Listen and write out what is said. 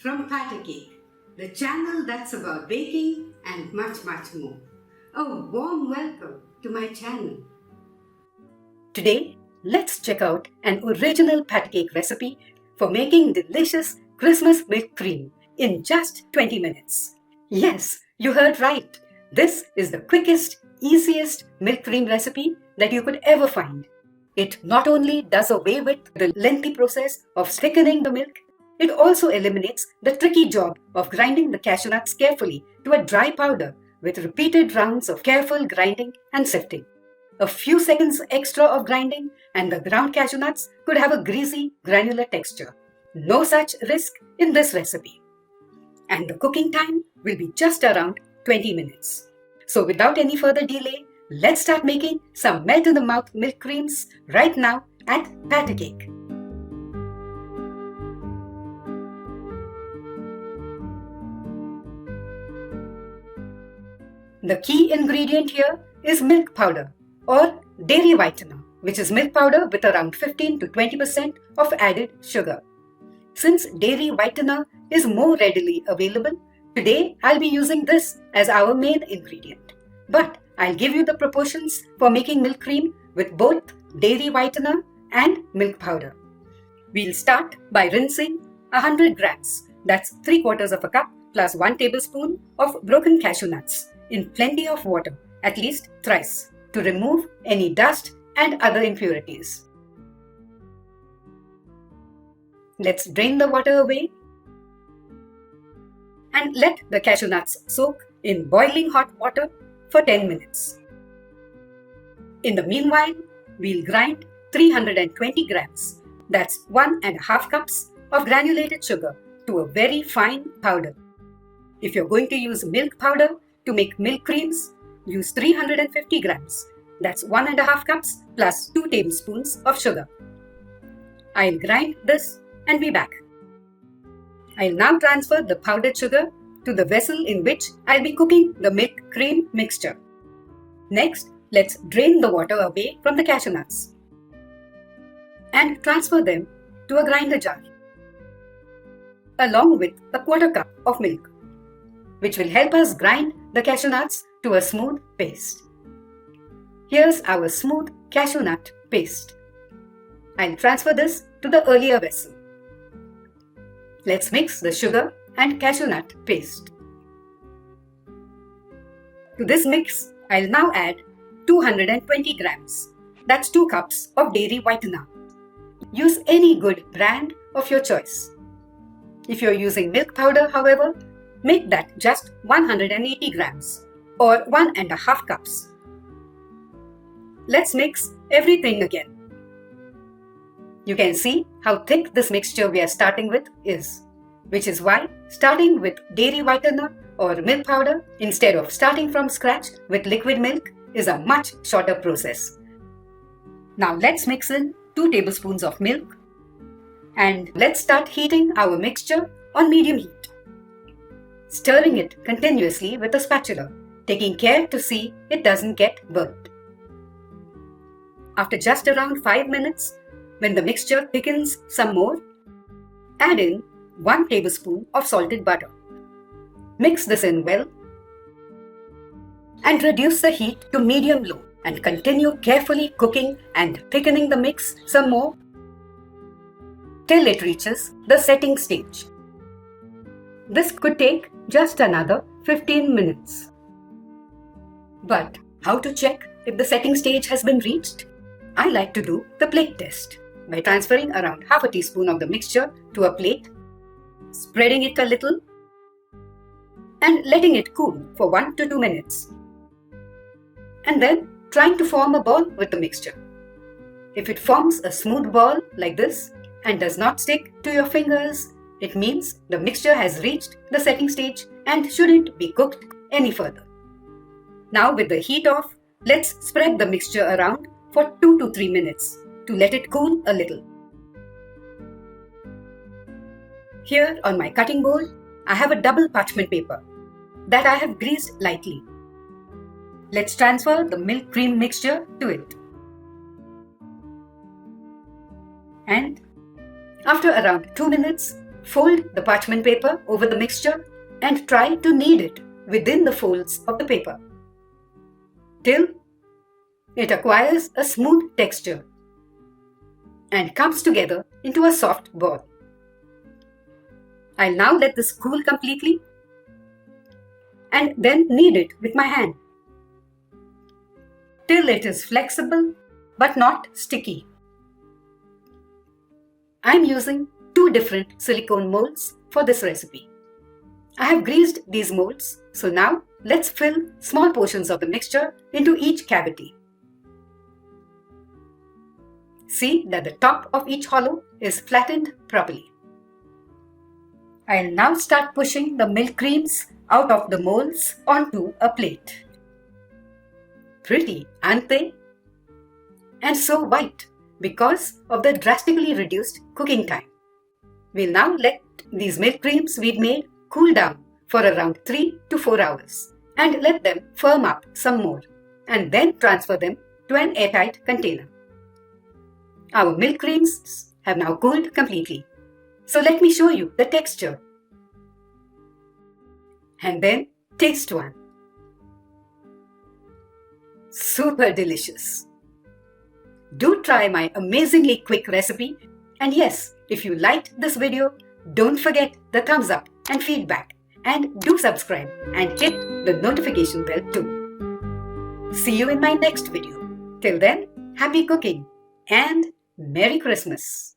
from Patter Cake, the channel that's about baking and much more. A warm welcome to my channel. Today, let's check out an original Patter Cake recipe for making delicious Christmas milk cream in just 20 minutes. Yes, you heard right. This is the quickest, easiest milk cream recipe that you could ever find. It not only does away with the lengthy process of thickening the milk, it also eliminates the tricky job of grinding the cashew nuts carefully to a dry powder with repeated rounds of careful grinding and sifting. A few seconds extra of grinding and the ground cashew nuts could have a greasy, granular texture. No such risk in this recipe. And the cooking time will be just around 20 minutes. So without any further delay, let's start making some melt-in-the-mouth milk creams right now at Patter Cake. The key ingredient here is milk powder or dairy whitener, which is milk powder with around 15 to 20% of added sugar. Since dairy whitener is more readily available, today I'll be using this as our main ingredient. But I'll give you the proportions for making milk cream with both dairy whitener and milk powder. We'll start by rinsing 100 grams, that's 3/4 of a cup plus 1 tablespoon of broken cashew nuts in plenty of water, at least thrice, to remove any dust and other impurities. Let's drain the water away and let the cashew nuts soak in boiling hot water for 10 minutes. In the meanwhile, we'll grind 320 grams, that's 1.5 cups of granulated sugar to a very fine powder. If you're going to use milk powder to make milk creams, use 350 grams, that's 1.5 cups plus 2 tablespoons of sugar. I'll grind this and be back. I'll now transfer the powdered sugar to the vessel in which I'll be cooking the milk cream mixture. Next, let's drain the water away from the cashew nuts and transfer them to a grinder jar along with a 1/4 cup of milk, which will help us grind the cashew nuts to a smooth paste. Here's our smooth cashew nut paste. I'll transfer this to the earlier vessel. Let's mix the sugar and cashew nut paste. To this mix, I'll now add 220 grams, that's 2 cups of dairy whitener. Use any good brand of your choice. If you're using milk powder, however, make that just 180 grams or 1.5 cups. Let's mix everything again. You can see how thick this mixture we are starting with is, which is why starting with dairy whitener or milk powder instead of starting from scratch with liquid milk is a much shorter process. Now let's mix in 2 tablespoons of milk and let's start heating our mixture on medium heat. Stirring it continuously with a spatula, taking care to see it doesn't get burnt. After just around 5 minutes, when the mixture thickens some more, add in 1 tablespoon of salted butter. Mix this in well and reduce the heat to medium-low and continue carefully cooking and thickening the mix some more till it reaches the setting stage. This could take just another 15 minutes. But how to check if the setting stage has been reached? I like to do the plate test by transferring around half a teaspoon of the mixture to a plate, spreading it a little, and letting it cool for 1 to 2 minutes. And then trying to form a ball with the mixture. If it forms a smooth ball like this and does not stick to your fingers, it means the mixture has reached the setting stage and shouldn't be cooked any further. Now with the heat off, let's spread the mixture around for 2 to 3 minutes to let it cool a little. Here on my cutting board, I have a double parchment paper that I have greased lightly. Let's transfer the milk cream mixture to it. And after around 2 minutes, fold the parchment paper over the mixture and try to knead it within the folds of the paper till it acquires a smooth texture and comes together into a soft ball. I'll now let this cool completely and then knead it with my hand till it is flexible but not sticky. I'm using 2 different silicone molds for this recipe. I have greased these molds, so now let's fill small portions of the mixture into each cavity. See that the top of each hollow is flattened properly. I'll now start pushing the milk creams out of the molds onto a plate. Pretty, aren't they? And so white because of the drastically reduced cooking time. We'll now let these milk creams we've made cool down for around 3 to 4 hours and let them firm up some more and then transfer them to an airtight container. Our milk creams have now cooled completely. So let me show you the texture. And then taste one. Super delicious. Do try my amazingly quick recipe. And yes, if you liked this video, don't forget the thumbs up and feedback. And do subscribe and hit the notification bell too. See you in my next video. Till then, happy cooking and Merry Christmas.